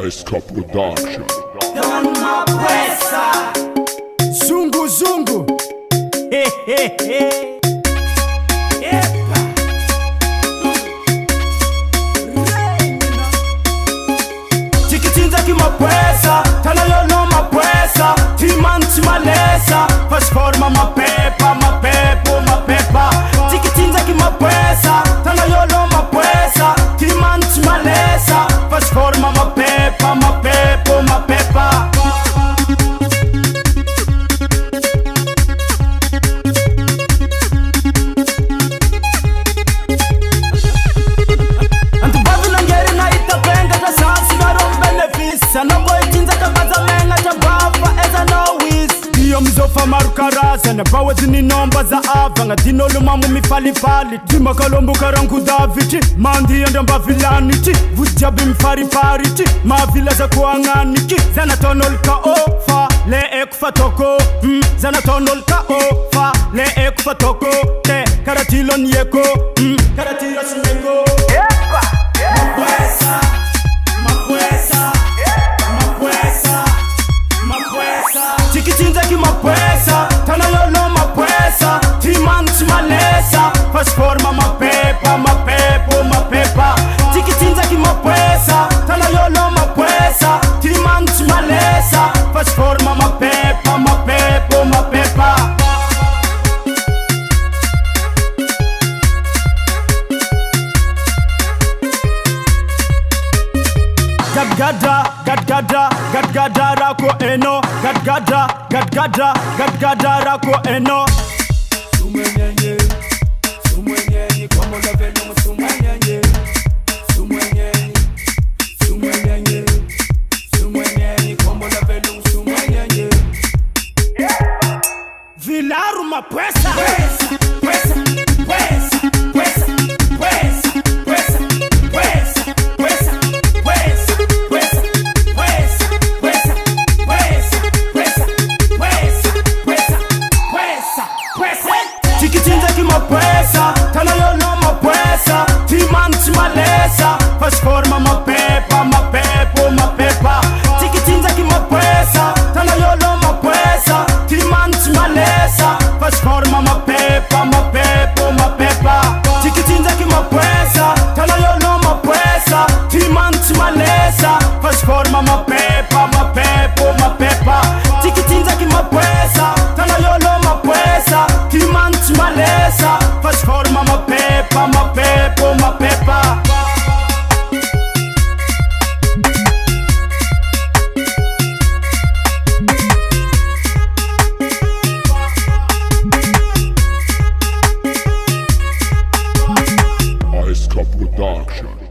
Ice Cup Production. Don Mapwesa Zungu Zungu Epa Chikitinza ki mapwesa Tana yono mapwesa Timanchi malesa Fast forma mapepa Mapepo mapepa Chikitinza ki mapwesa Tana yono mapwesa Timanchi malesa Fast forma mapepa Mapepo mapepa Mzofa marukaraza na bawe zini nomba za ava nga dino lumamu mifalifali tima kalombu karangu daviti mandi yanda mba vilaniti vujabi mfarifariti mavila za kuanganiki zana tonol ka ofa le ekufa toko zana tonol ka ofa le ekufa toko te karatilon yeko karatilo sineko Mapwesa Mapwesa Mapwesa Mapwesa Chikitinza ki mapwesa Tana yolo mapwesa Timanchi malesa Fast forma mapepa Mapepo mapepa Chikitinza ki mapwesa Tana yolo mapwesa Timanchi malesa Fast forma mapepa Mapepo mapepa Gadgada rako eno Gadgada rako eno Sumwenyenye Como la venimos sumwenyenye Sumwenyenye Como la venimos sumwenyenye Vilaru mapwesa Pwesa Chikitinza ki mapwesa Tana yono mapwesa Timanchi malesa Fast forma mapepa Mapepo mapepa Chikitinza ki mapwesa Tana yono mapwesa Timanchi malesa Fast forma mapepa Mapepo mapepa Chikitinza ki mapwesa Tana yono mapwesa Timanchi malesa Fast forma mapepa Mapepo mapepa Chikitinza ki mapwesa Tana yono mapwesa Timanchi malesa Fast forma mapepa Mapepo mapepa Ice Cup Production.